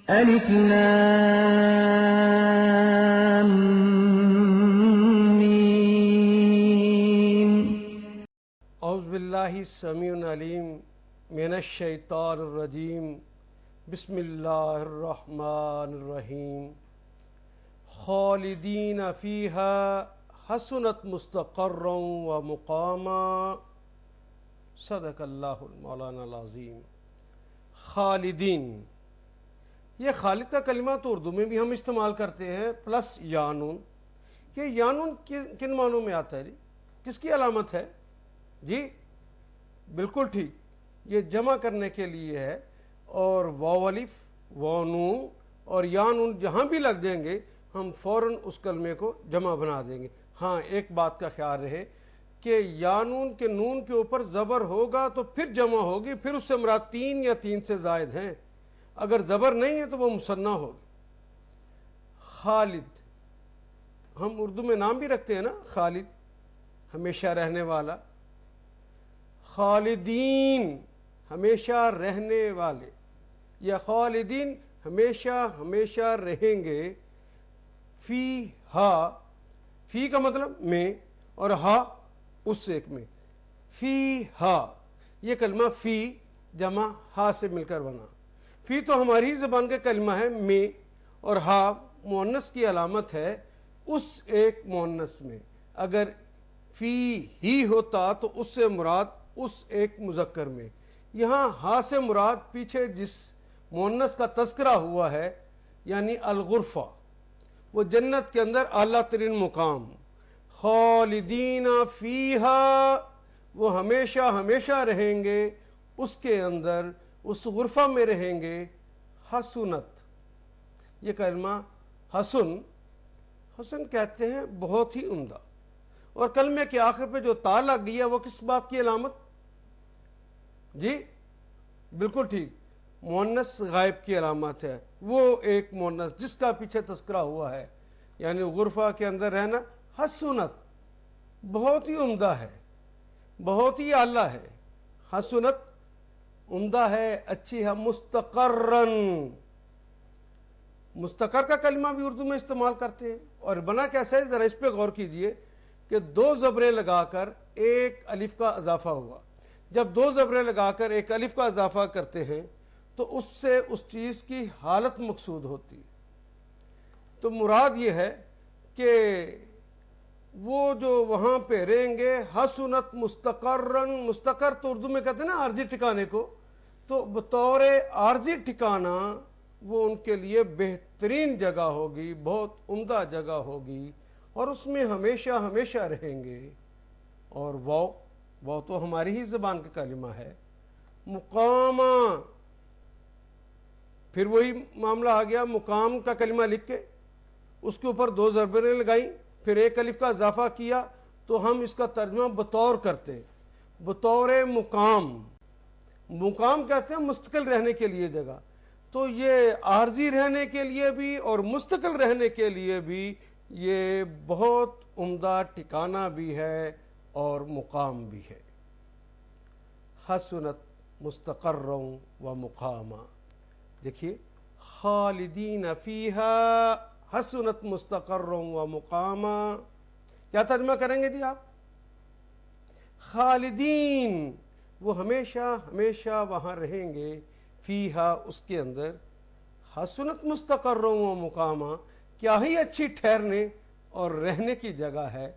الف لام میم. اعوذ باللہ السمیع العلیم من الشیطان الرجیم. بسم اللہ الرحمن الرحیم. خالدین فیہا حسنت مستقرا و مقاما. صدق اللہ المولانا العظیم. خالدین، یہ خالد کا کلمہ تو اردو میں بھی ہم استعمال کرتے ہیں پلس یانون. یہ یانون کن معنوں میں آتا ہے جی؟ کس کی علامت ہے جی؟ بالکل ٹھیک، یہ جمع کرنے کے لیے ہے. اور واو الف، واو نون اور یا نون جہاں بھی لگ جائیں گے ہم فوراً اس کلمے کو جمع بنا دیں گے. ہاں ایک بات کا خیال رہے کہ یا نون کے نون کے اوپر زبر ہوگا تو پھر جمع ہوگی، پھر اس سے مراد 3 یا 3 سے زائد ہیں. اگر زبر نہیں ہے تو وہ مثنیٰ ہوگی. خالد، ہم اردو میں نام بھی رکھتے ہیں نا، خالد ہمیشہ رہنے والا. خالدین ہمیشہ رہنے والے، یا خالدین ہمیشہ ہمیشہ رہیں گے. فی ہا، فی کا مطلب میں اور ہا اس ایک میں. فی ہا، یہ کلمہ فی جمع ہا سے مل کر بنا. فی تو ہماری ہی زبان کا کلمہ ہے میں، اور ہا مؤنث کی علامت ہے اس ایک مؤنث میں. اگر فی ہی ہوتا تو اس سے مراد اس ایک مذکر میں. یہاں ہا سے مراد پیچھے جس مؤنث کا تذکرہ ہوا ہے یعنی الغرفہ، وہ جنت کے اندر اعلیٰ ترین مقام. خالدین فیہا، وہ ہمیشہ ہمیشہ رہیں گے اس کے اندر، اس غرفہ میں رہیں گے. حسنت، یہ کلمہ حسن، حسن کہتے ہیں بہت ہی عمدہ. اور کلمے کے آخر پہ جو تا لگ گئی ہے وہ کس بات کی علامت جی؟ بالکل ٹھیک، مؤنث غائب کی علامت ہے. وہ ایک مؤنث جس کا پیچھے تذکرہ ہوا ہے یعنی غرفہ کے اندر رہنا. حسنت بہت ہی عمدہ ہے، بہت ہی اعلیٰ ہے. حسنت عمدہ ہے، اچھی ہے. مستقرن، مستقر کا کلمہ بھی اردو میں استعمال کرتے ہیں. اور بنا کیسے ہے ذرا اس پہ غور کیجئے کہ 2 زبریں لگا کر ایک الف کا اضافہ ہوا. جب 2 زبریں لگا کر ایک الف کا اضافہ کرتے ہیں تو اس سے اس چیز کی حالت مقصود ہوتی. تو مراد یہ ہے کہ وہ جو وہاں پہ رہیں گے. حسنت مستقرن، مستقر تو اردو میں کہتے ہیں نا عارضی ٹھکانے کو، تو بطور عارضی ٹھکانہ وہ ان کے لیے بہترین جگہ ہوگی، بہت عمدہ جگہ ہوگی، اور اس میں ہمیشہ ہمیشہ رہیں گے. اور واو تو ہماری ہی زبان کا کلمہ ہے. مقامہ، پھر وہی معاملہ آ گیا. مقام کا کلمہ لکھ کے اس کے اوپر 2 ضربیں لگائیں، پھر ایک الف کا اضافہ کیا تو ہم اس کا ترجمہ بطور کرتے ہیں، بطور مقام. مقام کہتے ہیں مستقل رہنے کے لیے جگہ. تو یہ عارضی رہنے کے لیے بھی اور مستقل رہنے کے لیے بھی یہ بہت عمدہ ٹھکانہ بھی ہے اور مقام بھی ہے. حسنت مستقرا و مقاما. دیکھیے، خالدین فیہا حسنت مستقرا و مقاما. کیا ترجمہ کریں گے جی آپ؟ خالدین، وہ ہمیشہ ہمیشہ وہاں رہیں گے. فیہا، اس کے اندر. حسنت مستقرا و مقاما، کیا ہی اچھی ٹھہرنے اور رہنے کی جگہ ہے.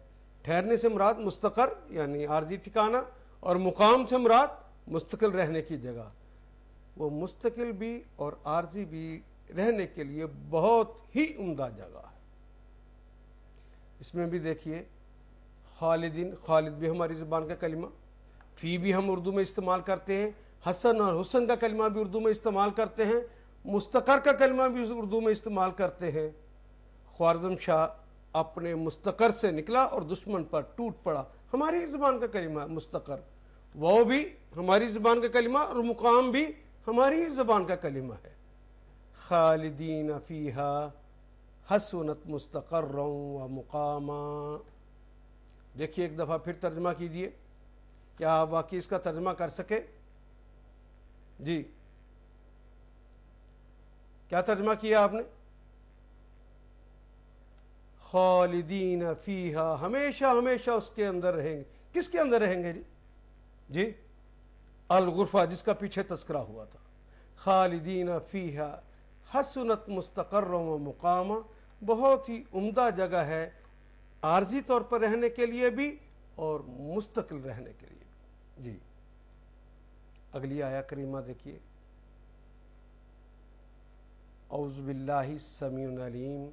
ٹھہرنے سے مراد مستقر یعنی عارضی ٹھکانہ، اور مقام سے مراد مستقل رہنے کی جگہ. وہ مستقل بھی اور عارضی بھی رہنے کے لیے بہت ہی عمدہ جگہ ہے. اس میں بھی دیکھیے خالدین، خالد بھی ہماری زبان کا کلمہ. فی بھی ہم اردو میں استعمال کرتے ہیں. حسن اور حسن کا کلمہ بھی اردو میں استعمال کرتے ہیں. مستقر کا کلمہ بھی اردو میں استعمال کرتے ہیں. خوارزم شاہ اپنے مستقر سے نکلا اور دشمن پر ٹوٹ پڑا. ہماری زبان کا کلمہ ہے مستقر. وہ بھی ہماری زبان کا کلمہ اور مقام بھی ہماری زبان کا کلمہ ہے. خالدین فیہا حسنت مستقرا و مقاما. دیکھیے ایک دفعہ پھر ترجمہ کیجئے، کیا آپ واقعی اس کا ترجمہ کر سکے جی؟ کیا ترجمہ کیا آپ نے؟ خالدین فیہا، ہمیشہ ہمیشہ اس کے اندر رہیں گے. کس کے اندر رہیں گے جی؟ جی الغرفہ، جس کا پیچھے تذکرہ ہوا تھا. خالدین فیہا حسنت مستقرا و مقاما، بہت ہی عمدہ جگہ ہے عارضی طور پر رہنے کے لیے بھی اور مستقل رہنے کے لیے بھی. جی اگلی آیا کریمہ دیکھیے. اعوذ باللہ السمیع العلیم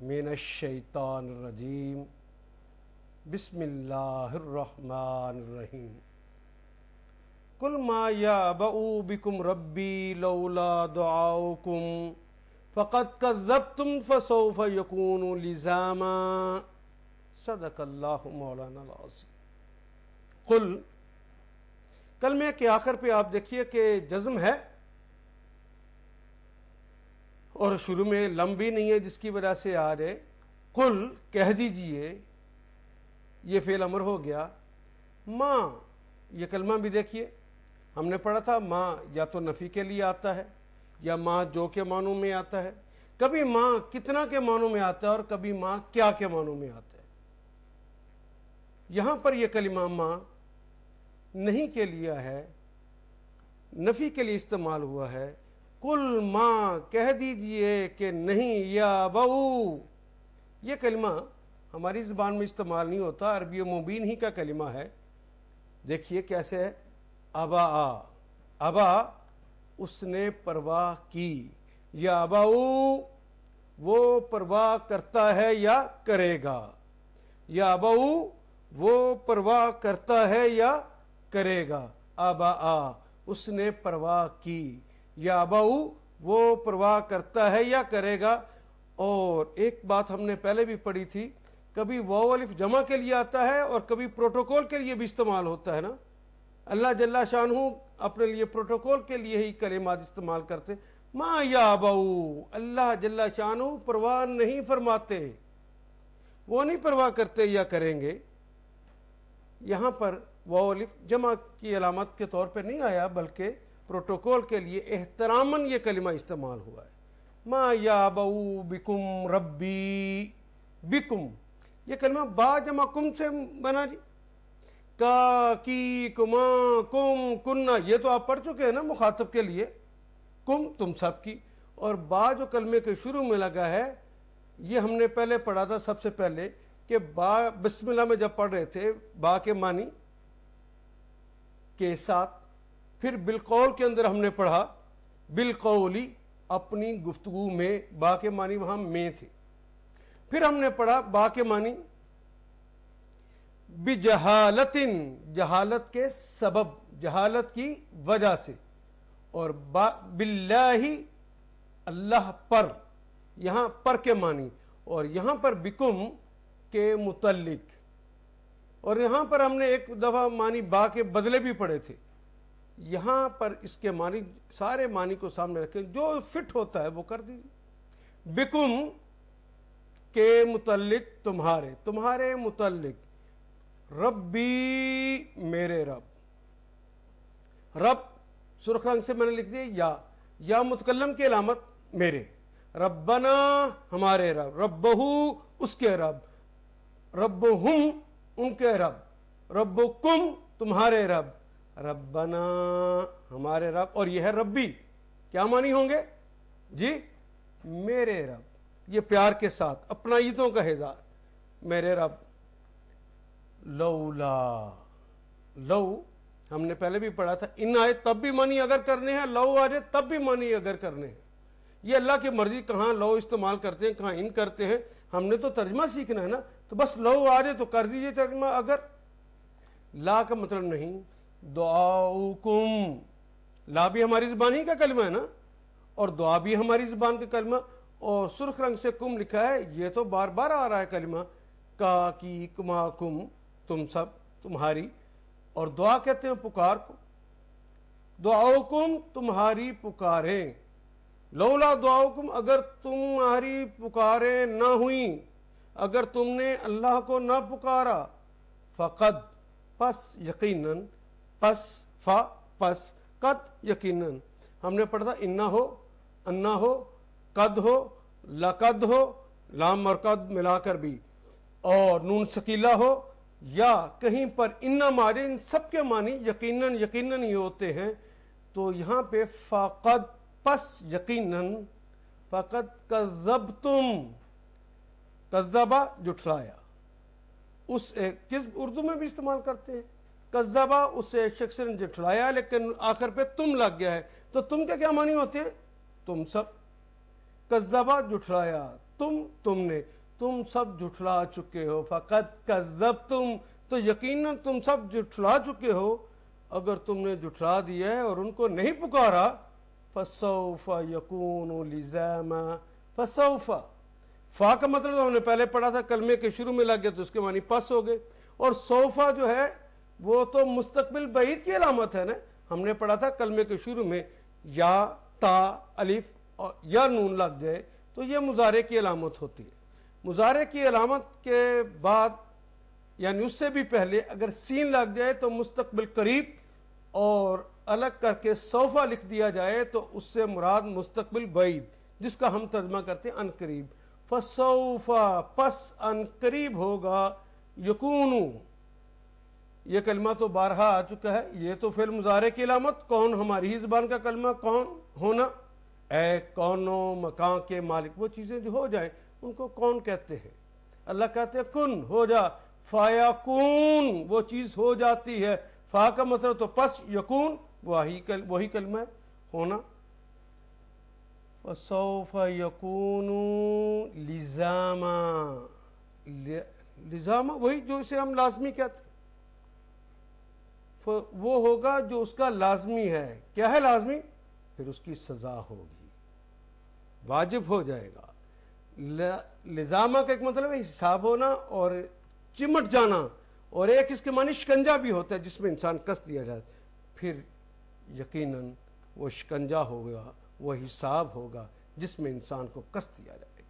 من الشیطان الرجیم، بسم اللہ الرحمن الرحیم. قل ما یعبأ بکم ربی لولا دعاؤکم فقد کذبتم فسوف یکون لزاما. صدق اللہ مولانا العظیم. قل، کلمے کے آخر پہ آپ دیکھیے کہ جزم ہے اور شروع میں لم بھی نہیں ہے، جس کی وجہ سے آ رہے قل کہہ دیجئے، یہ فعل امر ہو گیا. ماں، یہ کلمہ بھی دیکھیے ہم نے پڑھا تھا، ماں یا تو نفی کے لیے آتا ہے یا ماں جو کے معنوں میں آتا ہے. کبھی ماں کتنا کے معنوں میں آتا ہے اور کبھی ماں کیا کے معنوں میں آتا ہے. یہاں پر یہ کلمہ ماں نہیں کے لیے ہے، نفی کے لیے استعمال ہوا ہے. کل ماں کہہ دیجئے کہ نہیں، یا بہو، یہ کلمہ ہماری زبان میں استعمال نہیں ہوتا، عربی مبین ہی کا کلمہ ہے. دیکھیے کیسے ہے. ابا، ابا اس نے پرواہ کی، یا بہو وہ پرواہ کرتا ہے یا کرے گا، یا بہو وہ پرواہ کرتا ہے یا کرے گا. ابا اس نے پرواہ کی، یا بہو وہ پرواہ کرتا ہے یا کرے گا. اور ایک بات ہم نے پہلے بھی پڑھی تھی، کبھی واو الف جمع کے لیے آتا ہے اور کبھی پروٹوکول کے لیے بھی استعمال ہوتا ہے نا. اللہ جل شانہ اپنے لیے پروٹوکول کے لیے ہی کلمات استعمال کرتے. ما یا بہو، اللہ جل شانہ پرواہ نہیں فرماتے، وہ نہیں پرواہ کرتے یا کریں گے. یہاں پر واو الف جمع کی علامت کے طور پہ نہیں آیا، بلکہ پروٹوکول کے لیے احتراماً یہ کلمہ استعمال ہوا ہے. ما یعبأ بکم ربی، بکم یہ کلمہ با جمع کم سے بنا جی. کا، کی، کما، کم، کننا، یہ تو آپ پڑھ چکے ہیں نا مخاطب کے لیے. کم تم سب کی، اور با جو کلمے کے شروع میں لگا ہے، یہ ہم نے پہلے پڑھا تھا سب سے پہلے کہ با بسم اللہ میں جب پڑھ رہے تھے با کے معنی کے ساتھ، پھر بالقول کے اندر ہم نے پڑھا بالقولی، اپنی گفتگو میں، با کے معنی وہاں میں تھے. پھر ہم نے پڑھا با کے معنی بجہالتن، جہالت کے سبب، جہالت کی وجہ سے. اور باللہ، اللہ پر، یہاں پر کے معنی، اور یہاں پر بکم کے متعلق. اور یہاں پر ہم نے ایک دفعہ معنی با کے بدلے بھی پڑھے تھے. یہاں پر اس کے معنی، سارے معنی کو سامنے رکھیں، جو فٹ ہوتا ہے وہ کر دیجیے. بکم کے متعلق، تمہارے، تمہارے متعلق. ربی میرے رب، رب سرخ رنگ سے میں نے لکھ دیا، یا متکلم کی علامت میرے. ربنا ہمارے رب، ربہو اس کے رب، ربہم ان کے رب، ربکم تمہارے رب، ربنا ہمارے رب. اور یہ ہے ربی، کیا معنی ہوں گے جی؟ میرے رب، یہ پیار کے ساتھ اپنائیتوں کا اظہار، میرے رب. لولا، لو ہم نے پہلے بھی پڑھا تھا، ان آئے تب بھی معنی اگر کرنے ہیں، لو آ جائے تب بھی معنی اگر کرنے ہیں. یہ اللہ کی مرضی، کہاں لو استعمال کرتے ہیں کہاں ان کرتے ہیں. ہم نے تو ترجمہ سیکھنا ہے نا، تو بس لو آ جائے تو کر دیجئے ترجمہ. اگر لا کا مطلب نہیں. دعاؤکم، لا بھی ہماری زبان ہی کا کلمہ ہے نا، اور دعا بھی ہماری زبان کا کلمہ. اور سرخ رنگ سے کم لکھا ہے، یہ تو بار بار آ رہا ہے کلمہ. کا، کی، کما، کم تم سب، تمہاری. اور دعا کہتے ہیں پکار کو. دعاؤکم تمہاری پکاریں. لولا دعاؤکم اگر تمہاری پکاریں نہ ہوئیں، اگر تم نے اللہ کو نہ پکارا. فقد پس یقیناً، پس فا پس قد یقیناً. ہم نے پڑھا تھا انہو انا ہو، قد ہو، لقد ہو، لام اور قد ملا کر بھی، اور نون ثقیلہ ہو، یا کہیں پر انا مارے، ان سب کے معنی یقیناً یقیناً یہ ہوتے ہیں. تو یہاں پہ فقد پس یقیناً، فقد کذبتم، کذبہ جھٹلایا، اس کس اردو میں بھی استعمال کرتے ہیں، کذبہ اس شخص نے جھٹلایا لیکن آخر پہ تم لگ گیا ہے، تو تم کے کیا معنی ہوتے ہیں؟ تم سب. کذبہ جھٹلایا، تم نے، تم سب جھٹلا چکے ہو. فقط کذبتم، تو یقیناً تم سب جھٹلا چکے ہو. اگر تم نے جھٹلا دیا ہے اور ان کو نہیں پکارا، فسوف یکون لزاما، فسوف، فا کا مطلب ہم نے پہلے پڑھا تھا کلمے کے شروع میں لگ گیا تو اس کے معنی پس ہو گئے. اور سوفا جو ہے وہ تو مستقبل بعید کی علامت ہے نا. ہم نے پڑھا تھا کلمے کے شروع میں یا تا الف اور یا نون لگ جائے تو یہ مضارع کی علامت ہوتی ہے. مضارع کی علامت کے بعد یعنی اس سے بھی پہلے اگر سین لگ جائے تو مستقبل قریب، اور الگ کر کے سوفا لکھ دیا جائے تو اس سے مراد مستقبل بعید، جس کا ہم ترجمہ کرتے ہیں ان قریب. فسوفا، پس ان قریب ہوگا، یکونو، یہ کلمہ تو بارہا آ چکا ہے. یہ تو فعل مضارع کی علامت، کون ہماری ہی زبان کا کلمہ، کون ہونا، اے کونو مکان کے مالک. وہ چیزیں جو ہو جائیں ان کو کون کہتے ہیں؟ اللہ کہتے ہیں کن، ہو جا. فیکون، وہ چیز ہو جاتی ہے. فا کا مطلب تو پس، یکون وہی کلمہ ہے، ہونا. وَسَوْفَ يَكُونُ لِزَامًا، لزاما وہی جو اسے ہم لازمی کہتے ہیں. وہ ہوگا جو اس کا لازمی ہے. کیا ہے لازمی؟ پھر اس کی سزا ہوگی، واجب ہو جائے گا. لزامہ کا ایک مطلب ہے حساب ہونا اور چمٹ جانا، اور ایک اس کے معنی شکنجہ بھی ہوتا ہے جس میں انسان کس دیا جائے. پھر یقیناً وہ شکنجہ ہوگا، وہ حساب ہوگا جس میں انسان کو کس دیا جائے گا.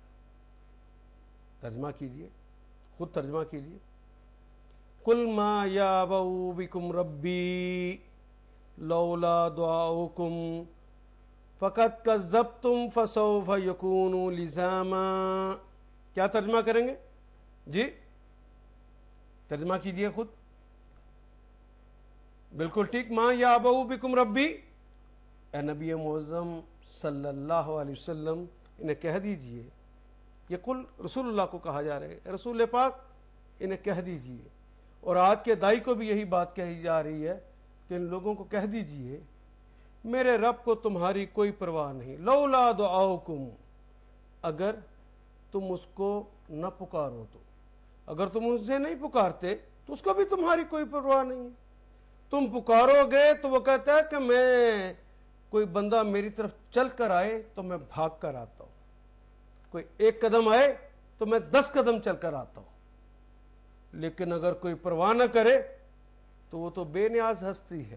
ترجمہ کیجئے، خود ترجمہ کیجئے. قل ما یعبأ بکم ربی لولا دعاؤکم فقد کذبتم فسوف یکون لزاما. کیا ترجمہ کریں گے جی؟ ترجمہ کیجئے خود. بالکل ٹھیک. ما یعبأ بکم ربی، اے نبی معظم صلی اللہ علیہ وسلم انہیں کہہ دیجئے. یہ قل رسول اللہ کو کہا جا رہا ہے، رسول پاک انہیں کہہ دیجئے. اور آج کے دائی کو بھی یہی بات کہی جا رہی ہے کہ ان لوگوں کو کہہ دیجئے میرے رب کو تمہاری کوئی پرواہ نہیں. لولا دعاؤکم، اگر تم اس کو نہ پکارو تو، اگر تم اسے نہیں پکارتے تو اس کو بھی تمہاری کوئی پرواہ نہیں ہے. تم پکارو گے تو وہ کہتا ہے کہ میں، کوئی بندہ میری طرف چل کر آئے تو میں بھاگ کر آتا ہوں، کوئی ایک قدم آئے تو میں 10 قدم چل کر آتا ہوں. لیکن اگر کوئی پرواہ نہ کرے تو وہ تو بے نیاز ہستی ہے،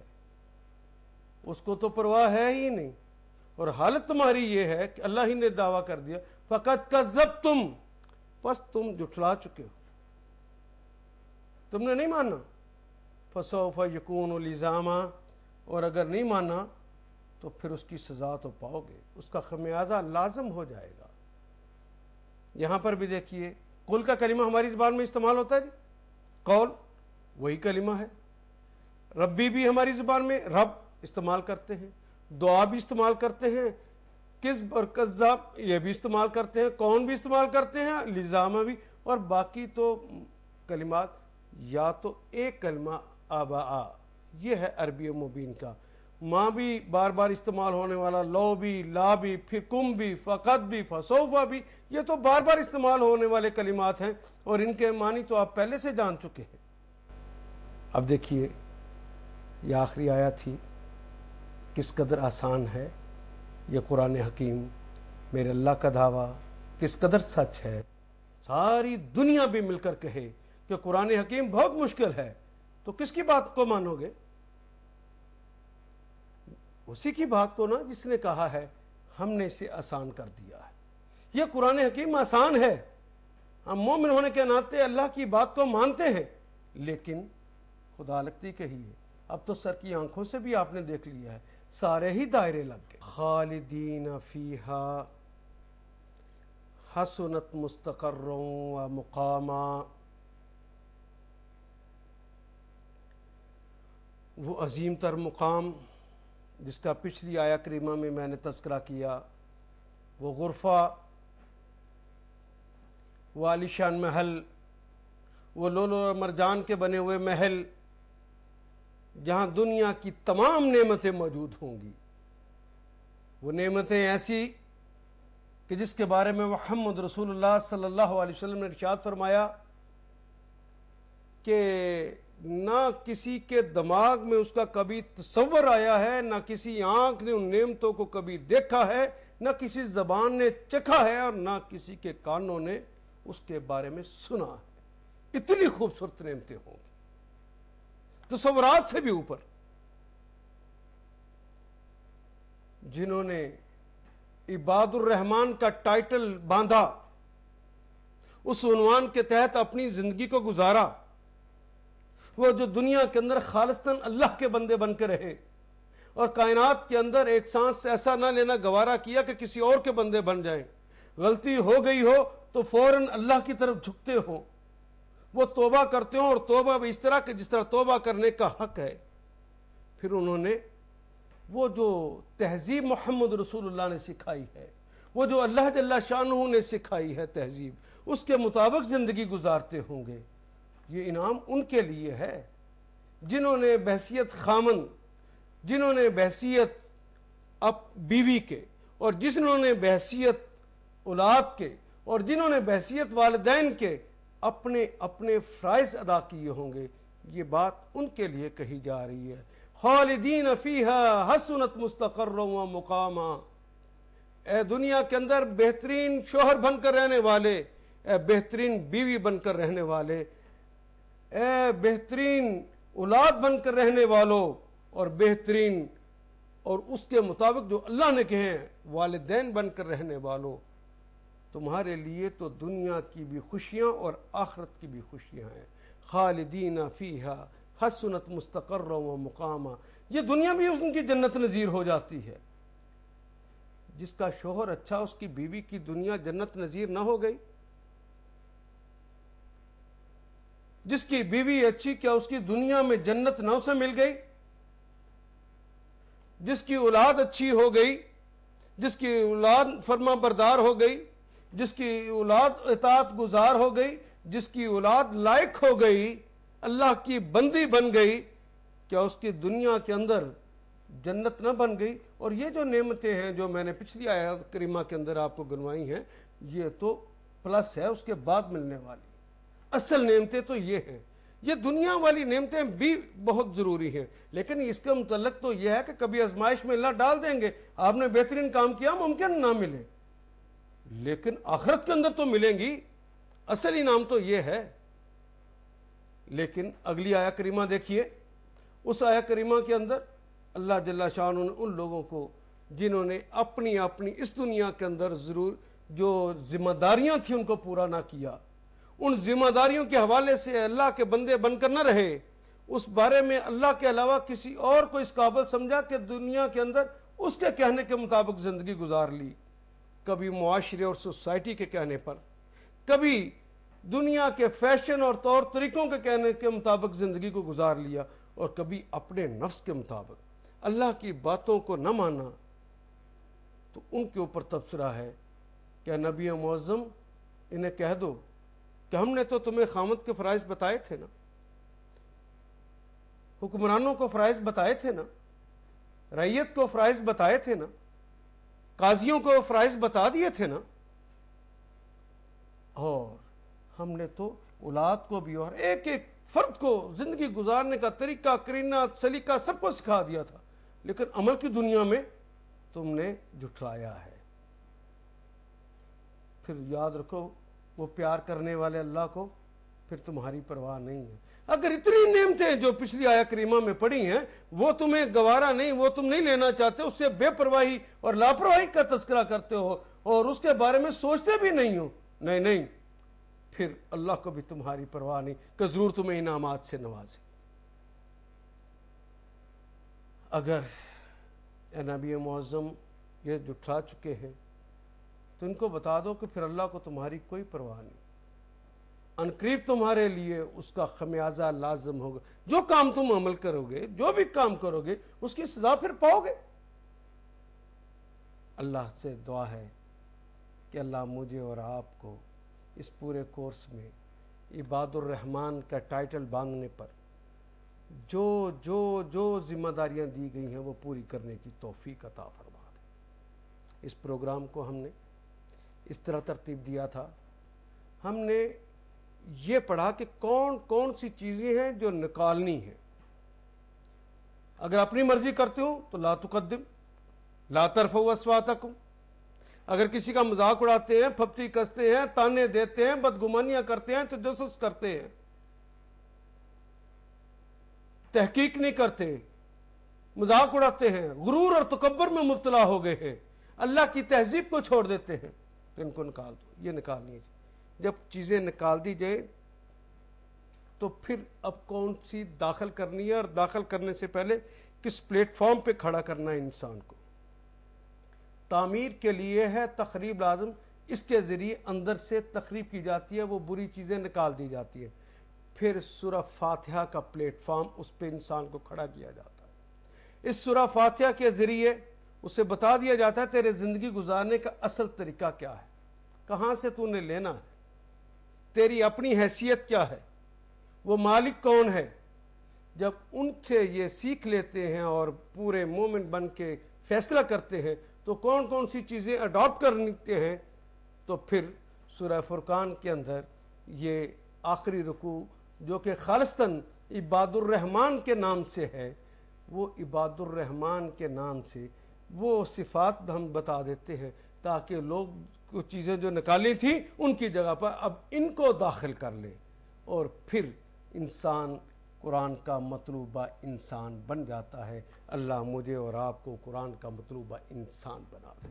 اس کو تو پرواہ ہے ہی نہیں. اور حالت تمہاری یہ ہے کہ اللہ ہی نے دعویٰ کر دیا فقط کذبتم، بس تم جھٹلا چکے ہو، تم نے نہیں مانا. فسوف یکون لزاما، اور اگر نہیں مانا تو پھر اس کی سزا تو پاؤ گے، اس کا خمیازہ لازم ہو جائے گا. یہاں پر بھی دیکھیے قل کا کلمہ ہماری زبان میں استعمال ہوتا ہے جی، قول وہی کلمہ ہے. ربی بھی ہماری زبان میں رب استعمال کرتے ہیں، دعا بھی استعمال کرتے ہیں، کذب اور کذاب یہ بھی استعمال کرتے ہیں، کون بھی استعمال کرتے ہیں، لزامہ بھی. اور باقی تو کلمات یا تو ایک کلمہ آباء، یہ ہے عربی مبین کا. ماں بھی بار بار استعمال ہونے والا، لو بھی، لا بھی، پھر کم بھی، فقط بھی، فسوفا بھی، یہ تو بار بار استعمال ہونے والے کلمات ہیں اور ان کے معنی تو آپ پہلے سے جان چکے ہیں. اب دیکھیے یہ آخری آیت تھی، کس قدر آسان ہے یہ قرآن حکیم. میرے اللہ کا دعویٰ کس قدر سچ ہے. ساری دنیا بھی مل کر کہے کہ قرآن حکیم بہت مشکل ہے تو کس کی بات کو مانو گے؟ اسی کی بات کو نا جس نے کہا ہے ہم نے اسے آسان کر دیا ہے. یہ قرآن حکیم آسان ہے، ہم مومن ہونے کے ناطے اللہ کی بات کو مانتے ہیں، لیکن خدا لگتی کہی ہے. اب تو سر کی آنکھوں سے بھی آپ نے دیکھ لیا ہے سارے ہی دائرے لگ گئے. خالدین فیہا حسنت مستقرا و مقاما. وہ عظیم تر مقام جس کا پچھلی آیہ کریمہ میں نے تذکرہ کیا، وہ غرفہ، وہ عالیشان محل، وہ لولو اور مرجان کے بنے ہوئے محل جہاں دنیا کی تمام نعمتیں موجود ہوں گی. وہ نعمتیں ایسی کہ جس کے بارے میں محمد رسول اللہ صلی اللہ علیہ وسلم نے ارشاد فرمایا کہ نہ کسی کے دماغ میں اس کا کبھی تصور آیا ہے، نہ کسی آنکھ نے ان نعمتوں کو کبھی دیکھا ہے، نہ کسی زبان نے چکھا ہے، اور نہ کسی کے کانوں نے اس کے بارے میں سنا ہے. اتنی خوبصورت نعمتیں ہوں گی، تصورات سے بھی اوپر. جنہوں نے عباد الرحمن کا ٹائٹل باندھا، اس عنوان کے تحت اپنی زندگی کو گزارا، وہ جو دنیا کے اندر خالصتاً اللہ کے بندے بن کے رہے اور کائنات کے اندر ایک سانس ایسا نہ لینا گوارا کیا کہ کسی اور کے بندے بن جائیں. غلطی ہو گئی ہو تو فوراً اللہ کی طرف جھکتے ہوں، وہ توبہ کرتے ہوں، اور توبہ بھی اس طرح کہ جس طرح توبہ کرنے کا حق ہے. پھر انہوں نے وہ جو تہذیب محمد رسول اللہ نے سکھائی ہے، وہ جو اللہ جل شانہ نے سکھائی ہے تہذیب، اس کے مطابق زندگی گزارتے ہوں گے. یہ انعام ان کے لیے ہے جنہوں نے بحیثیت خامن، جنہوں نے بحیثیت بیوی کے، اور جنہوں نے بحیثیت اولاد کے، اور جنہوں نے بحیثیت والدین کے اپنے اپنے فرائض ادا کیے ہوں گے. یہ بات ان کے لیے کہی جا رہی ہے. خالدین فیہا حسنت مستقرا و مقاما. اے دنیا کے اندر بہترین شوہر بن کر رہنے والے، اے بہترین بیوی بن کر رہنے والے، اے بہترین اولاد بن کر رہنے والوں، اور بہترین اور اس کے مطابق جو اللہ نے کہے ہیں والدین بن کر رہنے والوں، تمہارے لیے تو دنیا کی بھی خوشیاں اور آخرت کی بھی خوشیاں ہیں. خالدین فیہا حسنت مستقرا و مقاما. یہ دنیا بھی اس کی جنت نظیر ہو جاتی ہے. جس کا شوہر اچھا، اس کی بیوی کی دنیا جنت نظیر نہ ہو گئی؟ جس کی بیوی اچھی، کیا اس کی دنیا میں جنت نہ اسے مل گئی؟ جس کی اولاد اچھی ہو گئی، جس کی اولاد فرما بردار ہو گئی، جس کی اولاد اطاعت گزار ہو گئی، جس کی اولاد لائق ہو گئی، اللہ کی بندی بن گئی، کیا اس کی دنیا کے اندر جنت نہ بن گئی؟ اور یہ جو نعمتیں ہیں جو میں نے پچھلی آیات کریمہ کے اندر آپ کو گنوائی ہیں، یہ تو پلس ہے اس کے بعد ملنے والی. اصل نعمتیں تو یہ ہیں. یہ دنیا والی نعمتیں بھی بہت ضروری ہیں، لیکن اس کے متعلق تو یہ ہے کہ کبھی آزمائش میں اللہ ڈال دیں گے. آپ نے بہترین کام کیا، ممکن نہ ملے، لیکن آخرت کے اندر تو ملیں گی. اصل انعام تو یہ ہے. لیکن اگلی آیہ کریمہ دیکھیے. اس آیہ کریمہ کے اندر اللہ جل شانہ نے ان لوگوں کو جنہوں نے اپنی اپنی اس دنیا کے اندر ضرور جو ذمہ داریاں تھیں ان کو پورا نہ کیا، ان ذمہ داریوں کے حوالے سے اللہ کے بندے بن کر نہ رہے، اس بارے میں اللہ کے علاوہ کسی اور کو اس قابل سمجھا کہ دنیا کے اندر اس کے کہنے کے مطابق زندگی گزار لی. کبھی معاشرے اور سوسائٹی کے کہنے پر، کبھی دنیا کے فیشن اور طور طریقوں کے کہنے کے مطابق زندگی کو گزار لیا، اور کبھی اپنے نفس کے مطابق. اللہ کی باتوں کو نہ مانا تو ان کے اوپر تبصرہ ہے کہ نبی معظم انہیں کہہ دو کہ ہم نے تو تمہیں خامد کے فرائض بتائے تھے نا، حکمرانوں کو فرائض بتائے تھے نا، رعیت کو فرائض بتائے تھے نا، قاضیوں کو فرائض بتا دیے تھے نا، اور ہم نے تو اولاد کو بھی اور ایک ایک فرد کو زندگی گزارنے کا طریقہ، کرینہ، سلیقہ سب کو سکھا دیا تھا، لیکن عمل کی دنیا میں تم نے جھٹلایا ہے. پھر یاد رکھو وہ پیار کرنے والے اللہ کو پھر تمہاری پرواہ نہیں ہے. اگر اتنی نعمتیں جو پچھلی آیہ کریمہ میں پڑھی ہیں وہ تمہیں گوارا نہیں، وہ تم نہیں لینا چاہتے، اس سے بے پرواہی اور لاپرواہی کا تذکرہ کرتے ہو اور اس کے بارے میں سوچتے بھی نہیں ہو، نہیں، پھر اللہ کو بھی تمہاری پرواہ نہیں کہ ضرور تمہیں انعامات سے نوازے. اگر اے نبی معظم یہ جھٹلا چکے ہیں تو ان کو بتا دو کہ پھر اللہ کو تمہاری کوئی پرواہ نہیں، عنقریب تمہارے لیے اس کا خمیازہ لازم ہوگا، جو کام تم عمل کرو گے، جو بھی کام کرو گے اس کی سزا پھر پاؤ گے۔ اللہ سے دعا ہے کہ اللہ مجھے اور آپ کو اس پورے کورس میں عباد الرحمن کا ٹائٹل باندھنے پر جو جو جو ذمہ داریاں دی گئی ہیں وہ پوری کرنے کی توفیق عطا فرما دے۔ اس پروگرام کو ہم نے اس طرح ترتیب دیا تھا، ہم نے یہ پڑھا کہ کون کون سی چیزیں ہیں جو نکالنی ہیں۔ اگر اپنی مرضی کرتے ہو تو لا تقدم، لا ترفعوا اصواتکم، اگر کسی کا مذاق اڑاتے ہیں، پھپٹی کستے ہیں، تانے دیتے ہیں، بدگمانیاں کرتے ہیں، تجسس کرتے ہیں، تحقیق نہیں کرتے، مذاق اڑاتے ہیں، غرور اور تکبر میں مبتلا ہو گئے ہیں، اللہ کی تہذیب کو چھوڑ دیتے ہیں، تو ان کو نکال دو۔ یہ نکالنی ہے۔ جب چیزیں نکال دی جائیں تو پھر اب کون سی داخل کرنی ہے، اور داخل کرنے سے پہلے کس پلیٹ فارم پہ کھڑا کرنا ہے انسان کو۔ تعمیر کے لیے ہے تخریب لازم، اس کے ذریعے اندر سے تخریب کی جاتی ہے، وہ بری چیزیں نکال دی جاتی ہیں، پھر سورہ فاتحہ کا پلیٹ فارم، اس پہ انسان کو کھڑا کیا جاتا ہے۔ اس سورہ فاتحہ کے ذریعے اسے بتا دیا جاتا ہے تیرے زندگی گزارنے کا اصل طریقہ کیا ہے، کہاں سے تو نے لینا ہے، تیری اپنی حیثیت کیا ہے، وہ مالک کون ہے۔ جب ان سے یہ سیکھ لیتے ہیں اور پورے مومن بن کے فیصلہ کرتے ہیں تو کون کون سی چیزیں اڈاپٹ کر لیتے ہیں، تو پھر سورہ فرقان کے اندر یہ آخری رکوع جو کہ خالصتاً عباد الرحمن کے نام سے ہے، وہ عباد الرحمن کے نام سے وہ صفات ہم بتا دیتے ہیں تاکہ لوگ کچھ چیزیں جو نکالی تھیں ان کی جگہ پر اب ان کو داخل کر لیں، اور پھر انسان قرآن کا مطلوبہ انسان بن جاتا ہے۔ اللہ مجھے اور آپ کو قرآن کا مطلوبہ انسان بنا دے۔